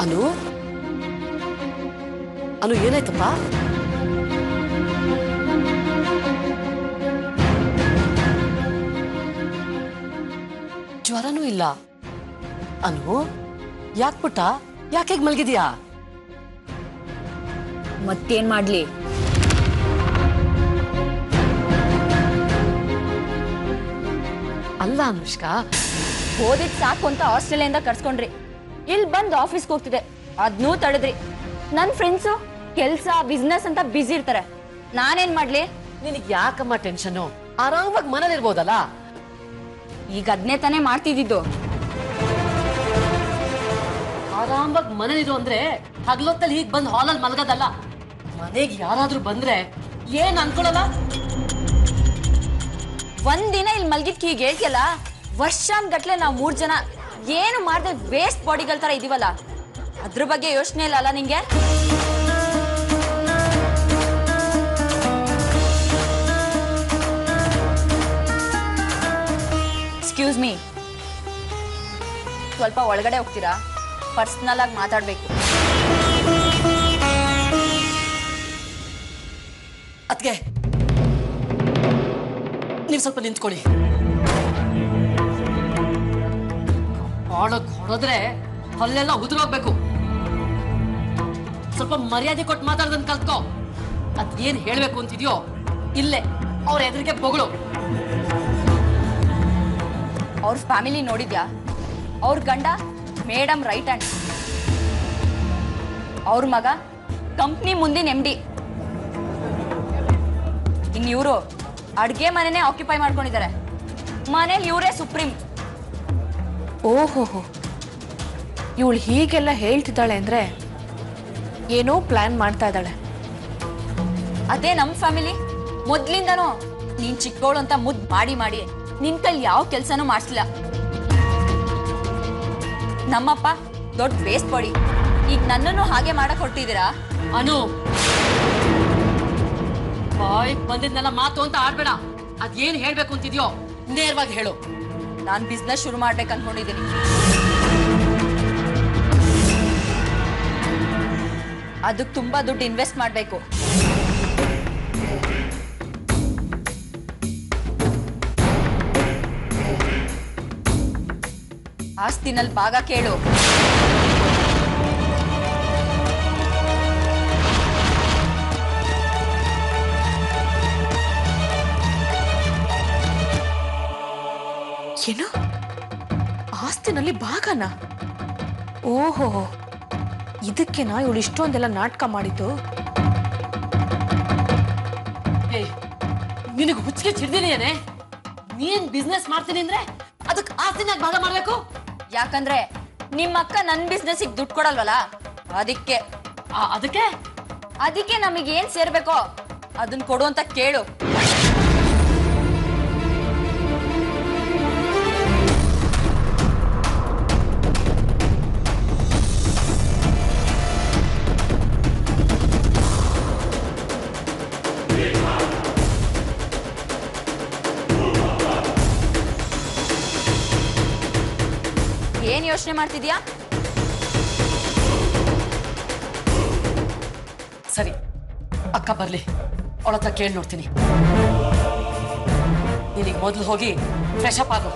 ಅನು ಅನು ಏನಾಯ್ತಪ್ಪ? ಜ್ವರನೂ ಇಲ್ಲ. ಅನು ಯಾಕೆ ಪುಟ್ಟ, ಯಾಕೆ ಮಲಗಿದ್ಯಾ? ಮತ್ತೇನ್ ಮಾಡ್ಲಿ? ಅಲ್ಲ ಅನುಷ್ಕಾ, ಓದಿದ್ ಸಾಕು ಅಂತ ಆಸ್ಟ್ರೇಲಿಯಿಂದ ಕರ್ಸ್ಕೊಂಡ್ರಿ. ಇಲ್ಲಿ ಬಂದ್ ಆಫೀಸ್ಗೆ ಹೋಗ್ತಿದೆ, ಅದ್ನೂ ತಡೆದ್ರಿ. ನನ್ ಫ್ರೆಂಡ್ಸು ಕೆಲ್ಸ ಬಿಸ್ನೆಸ್ ಅಂತ ಬ್ಯುಸಿ ಇರ್ತಾರೆ. ನಾನೇನ್ ಮಾಡ್ಲಿ? ನಿನಗೆ ಯಾಕಮ್ಮ ಟೆನ್ಷನ್? ಆರಾಮಾಗಿ ಮನೇಲಿ ಇರ್ಬೋದಲ್ಲ. ಈಗ ಅದನ್ನೇ ತಾನೇ ಮಾಡ್ತಿದ್ದು. ಆರಾಮಾಗಿ ಮನೇಲಿರು ಅಂದ್ರೆ ಹಗ್ಲೊತ್ತಲ್ಲಿ ಹೀಗ್ ಬಂದ್ ಹಾಲಲ್ಲಿ ಮಲಗೋದಲ್ಲ. ಮನೆಗೆ ಯಾರಾದ್ರೂ ಬಂದ್ರೆ ಏನ್ ಅನ್ಕೊಳಲ್ಲ? ಒಂದಿನ ಇಲ್ಲಿ ಮಲ್ಗಿದ್ಕೆ ಹೀಗೆ ಹೇಳ್ತಿಯಲ್ಲ, ವರ್ಷಾನ್ಗಟ್ಲೆ ನಾವು 3 ಜನ ಏನು ಮಾಡ್ದೆ ವೇಸ್ಟ್ ಬಾಡಿಗಳ ತರ ಇದೀವಲ್ಲ, ಅದ್ರ ಬಗ್ಗೆ ಯೋಚನೆ ಇಲ್ಲ ಅಲ್ಲ ನಿಂಗೆ? ಎಕ್ಸ್ಕ್ಯೂಸ್ ಮೀ, ಸ್ವಲ್ಪ ಒಳಗಡೆ ಹೋಗ್ತೀರಾ? ಪರ್ಸನಲ್ ಆಗಿ ಮಾತಾಡ್ಬೇಕು. ಅದ್ಕೆ ನೀವು ಸ್ವಲ್ಪ ನಿಂತ್ಕೊಳ್ಳಿ. ಒಳಗ್ ಹೊಡೆದ್ರೆ ಹಲ್ಲೆಲ್ಲ ಉದುರೋಗ್ಬೇಕು. ಸ್ವಲ್ಪ ಮರ್ಯಾದೆ ಕೊಟ್ಟು ಮಾತಾಡೋದನ್ನ ಕಲ್ತ್ಕೋ. ಅದೇನ್ ಹೇಳ್ಬೇಕು ಅಂತಿದ್ಯೋ ಇಲ್ಲೇ ಅವ್ರ ಎದುರಿಗೆ ಬೊಗಳು. ಅವ್ರ ಫ್ಯಾಮಿಲಿ ನೋಡಿದ್ಯಾ? ಅವ್ರ ಗಂಡ ಮೇಡಮ್ ರೈಟ್ ಹ್ಯಾಂಡ್, ಅವ್ರ ಮಗ ಕಂಪ್ನಿ ಮುಂದಿನ MD. ಇನ್ ಇವರು ಅಡ್ಗೆ ಮನೆನೇ ಆಕ್ಯುಪೈ ಮಾಡ್ಕೊಂಡಿದ್ದಾರೆ. ಮನೇಲಿ ಇವರೇ ಸುಪ್ರೀಂ. ಓಹೋ, ಇವಳು ಹೀಗೆಲ್ಲ ಹೇಳ್ತಿದ್ದಾಳೆ ಅಂದ್ರೆ ಏನೋ ಪ್ಲಾನ್ ಮಾಡ್ತಾ ಇದ್ದಾಳೆ. ಅದೇ ನಮ್ ಫ್ಯಾಮಿಲಿ ಮೊದ್ಲಿಂದನೂ ನೀನ್ ಚಿಕ್ಕವಳು ಅಂತ ಮುದ್ದು ಮಾಡಿ ಮಾಡಿ ನಿನ್ ಕೈಲಿ ಯಾವ ಕೆಲ್ಸನೂ ಮಾಡಿಸ್ಲಿಲ್ಲ. ನಮ್ಮಪ್ಪ ದೊಡ್ಡ ವೇಸ್ಟ್ ಬಾಡಿ. ಈಗ ನನ್ನನ್ನು ಹಾಗೆ ಮಾಡಕ್ ಹೊರಟಿದ್ದೀರಾ? ಅನು, ಬಾಯ್ ಬಂದಿದ್ನೆಲ್ಲ ಮಾತು ಅಂತ ಆಡ್ಬೇಡ. ಅದೇನ್ ಹೇಳ್ಬೇಕು ಅಂತಿದ್ಯೋ ನೇರವಾಗಿ ಹೇಳು. ನಾನ್ ಬಿಸ್ನೆಸ್ ಶುರು ಮಾಡ್ಬೇಕು ಅನ್ಕೊಂಡಿದ್ದೀನಿ. ಅದಕ್ಕೆ ತುಂಬಾ ದುಡ್ಡು ಇನ್ವೆಸ್ಟ್ ಮಾಡ್ಬೇಕು. ಆಸ್ತಿನಲ್ಲಿ ಭಾಗ ಕೇಳು. ಏನು? ಆಸ್ತಿನಲ್ಲಿ ಭಾಗನ? ಓಹೋ, ಇದಕ್ಕೆನಾ ಇವಳು ಇಷ್ಟೊಂದೆಲ್ಲ ನಾಟಕ ಮಾಡಿದ್ದು? ನಿನಗೆ ಹುಚ್ಚಿಗೆ ಚಿಡ್ದಿನೇನೆ? ನೀನ್ ಬಿಸ್ನೆಸ್ ಮಾಡ್ತೀನಿ ಅಂದ್ರೆ ಅದಕ್ಕೆ ಆಸ್ತಿನಾಗ ಭಾಗ ಮಾಡ್ಬೇಕು? ಯಾಕಂದ್ರೆ ನಿಮ್ಮ ಅಕ್ಕ ನನ್ ಬಿಸ್ನೆಸ್ ದುಡ್ಡು ಕೊಡಲ್ವಲ್ಲ, ಅದಕ್ಕೆ. ಅದಕ್ಕೆ ನಮಗೆ ಏನ್ ಸೇರ್ಬೇಕೋ ಅದನ್ನ ಕೊಡು ಅಂತ ಕೇಳು. ಏನ್ ಯೋಚನೆ ಮಾಡ್ತಿದ್ಯಾ? ಸರಿ, ಅಕ್ಕ ಬರ್ಲಿ, ಅವಳ ಹತ್ರ ಕೇಳಿ ನೋಡ್ತೀನಿ. ನಿನಗೆ ಮೊದಲು ಹೋಗಿ ಫ್ರೆಶ್ ಅಪ್ ಆಗು.